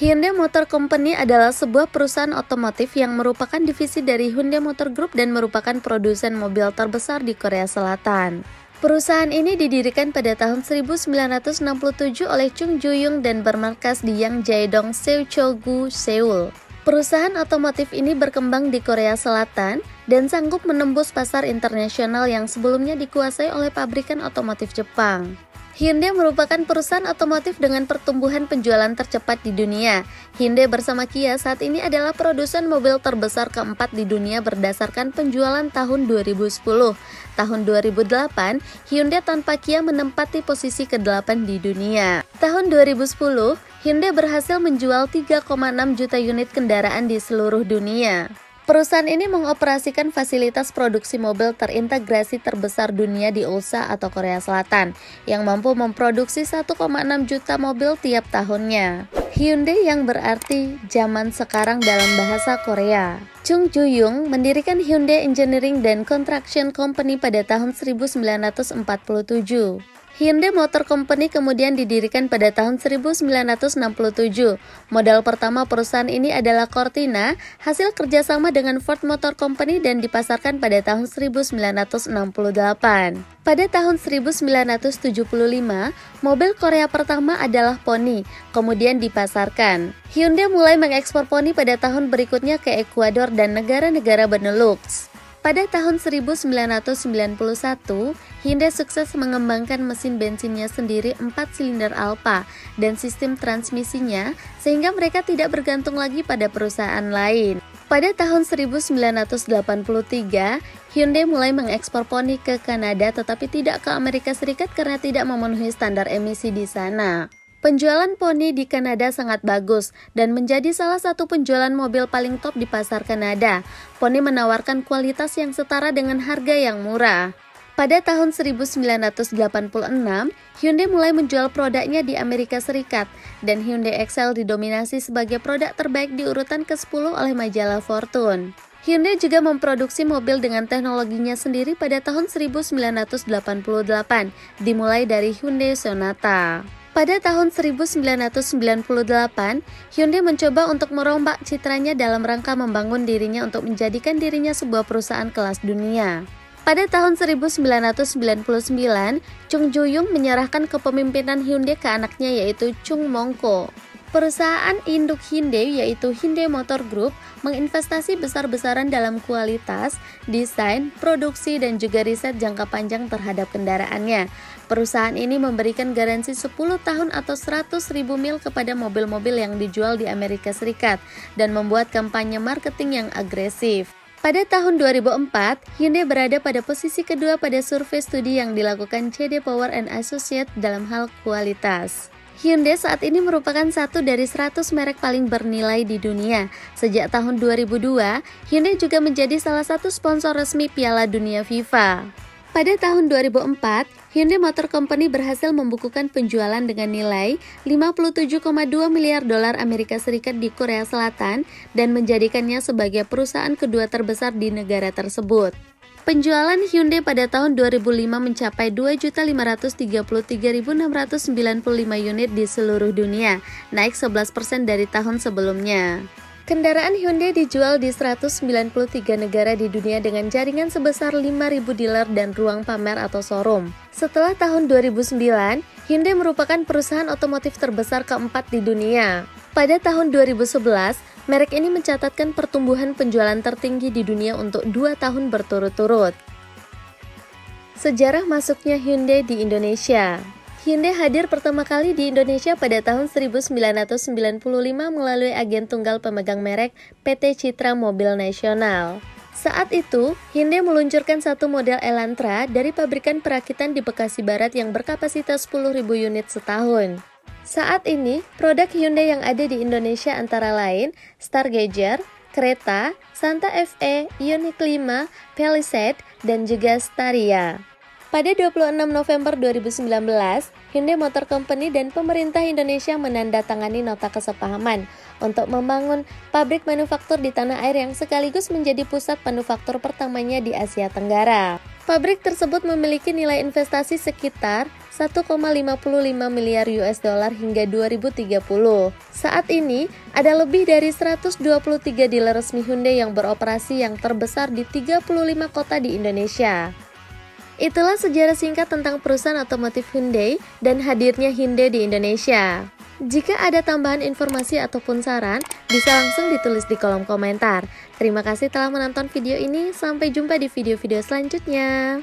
Hyundai Motor Company adalah sebuah perusahaan otomotif yang merupakan divisi dari Hyundai Motor Group dan merupakan produsen mobil terbesar di Korea Selatan. Perusahaan ini didirikan pada tahun 1967 oleh Chung Ju-young dan bermarkas di Yangjae-dong, Seo-cho-gu, Seoul. Perusahaan otomotif ini berkembang di Korea Selatan dan sanggup menembus pasar internasional yang sebelumnya dikuasai oleh pabrikan otomotif Jepang. Hyundai merupakan perusahaan otomotif dengan pertumbuhan penjualan tercepat di dunia. Hyundai bersama Kia saat ini adalah produsen mobil terbesar keempat di dunia berdasarkan penjualan tahun 2010. Tahun 2008, Hyundai tanpa Kia menempati posisi ke-8 di dunia. Tahun 2010, Hyundai berhasil menjual 3,6 juta unit kendaraan di seluruh dunia. Perusahaan ini mengoperasikan fasilitas produksi mobil terintegrasi terbesar dunia di Ulsan atau Korea Selatan, yang mampu memproduksi 1,6 juta mobil tiap tahunnya. Hyundai yang berarti zaman sekarang dalam bahasa Korea. Chung Ju-young mendirikan Hyundai Engineering dan Construction Company pada tahun 1947. Hyundai Motor Company kemudian didirikan pada tahun 1967. Modal pertama perusahaan ini adalah Cortina, hasil kerjasama dengan Ford Motor Company dan dipasarkan pada tahun 1968. Pada tahun 1975, mobil Korea pertama adalah Pony, kemudian dipasarkan. Hyundai mulai mengekspor Pony pada tahun berikutnya ke Ekuador dan negara-negara Benelux. Pada tahun 1991, Hyundai sukses mengembangkan mesin bensinnya sendiri 4 silinder Alfa dan sistem transmisinya sehingga mereka tidak bergantung lagi pada perusahaan lain. Pada tahun 1983, Hyundai mulai mengekspor Pony ke Kanada tetapi tidak ke Amerika Serikat karena tidak memenuhi standar emisi di sana. Penjualan Pony di Kanada sangat bagus dan menjadi salah satu penjualan mobil paling top di pasar Kanada. Pony menawarkan kualitas yang setara dengan harga yang murah. Pada tahun 1986, Hyundai mulai menjual produknya di Amerika Serikat dan Hyundai Excel didominasi sebagai produk terbaik di urutan ke-10 oleh majalah Fortune. Hyundai juga memproduksi mobil dengan teknologinya sendiri pada tahun 1988, dimulai dari Hyundai Sonata. Pada tahun 1998, Hyundai mencoba untuk merombak citranya dalam rangka membangun dirinya untuk menjadikan dirinya sebuah perusahaan kelas dunia. Pada tahun 1999, Chung Ju-young menyerahkan kepemimpinan Hyundai ke anaknya yaitu Chung Mong-ko. Perusahaan induk Hyundai yaitu Hyundai Motor Group menginvestasi besar-besaran dalam kualitas, desain, produksi, dan juga riset jangka panjang terhadap kendaraannya. Perusahaan ini memberikan garansi 10 tahun atau 100.000 mil kepada mobil-mobil yang dijual di Amerika Serikat dan membuat kampanye marketing yang agresif. Pada tahun 2004, Hyundai berada pada posisi kedua pada survei studi yang dilakukan CD Power & Associates dalam hal kualitas. Hyundai saat ini merupakan satu dari 100 merek paling bernilai di dunia. Sejak tahun 2002, Hyundai juga menjadi salah satu sponsor resmi Piala Dunia FIFA. Pada tahun 2004, Hyundai Motor Company berhasil membukukan penjualan dengan nilai 57,2 miliar dolar Amerika Serikat di Korea Selatan dan menjadikannya sebagai perusahaan kedua terbesar di negara tersebut. Penjualan Hyundai pada tahun 2005 mencapai 2.533.695 unit di seluruh dunia, naik 11% dari tahun sebelumnya. Kendaraan Hyundai dijual di 193 negara di dunia dengan jaringan sebesar 5.000 dealer dan ruang pamer atau showroom. Setelah tahun 2009, Hyundai merupakan perusahaan otomotif terbesar keempat di dunia. Pada tahun 2011, merek ini mencatatkan pertumbuhan penjualan tertinggi di dunia untuk 2 tahun berturut-turut. Sejarah masuknya Hyundai di Indonesia. Hyundai hadir pertama kali di Indonesia pada tahun 1995 melalui agen tunggal pemegang merek PT Citra Mobil Nasional. Saat itu, Hyundai meluncurkan satu model Elantra dari pabrikan perakitan di Bekasi Barat yang berkapasitas 10.000 unit setahun. Saat ini, produk Hyundai yang ada di Indonesia antara lain Stargazer, Creta, Santa Fe, Ioniq 5, Palisade, dan juga Staria. Pada 26 November 2019, Hyundai Motor Company dan pemerintah Indonesia menandatangani nota kesepahaman untuk membangun pabrik manufaktur di tanah air yang sekaligus menjadi pusat manufaktur pertamanya di Asia Tenggara. Pabrik tersebut memiliki nilai investasi sekitar 1,55 miliar US dollar hingga 2030. Saat ini, ada lebih dari 123 dealer resmi Hyundai yang beroperasi yang terbesar di 35 kota di Indonesia. Itulah sejarah singkat tentang perusahaan otomotif Hyundai dan hadirnya Hyundai di Indonesia. Jika ada tambahan informasi ataupun saran, bisa langsung ditulis di kolom komentar. Terima kasih telah menonton video ini, sampai jumpa di video-video selanjutnya.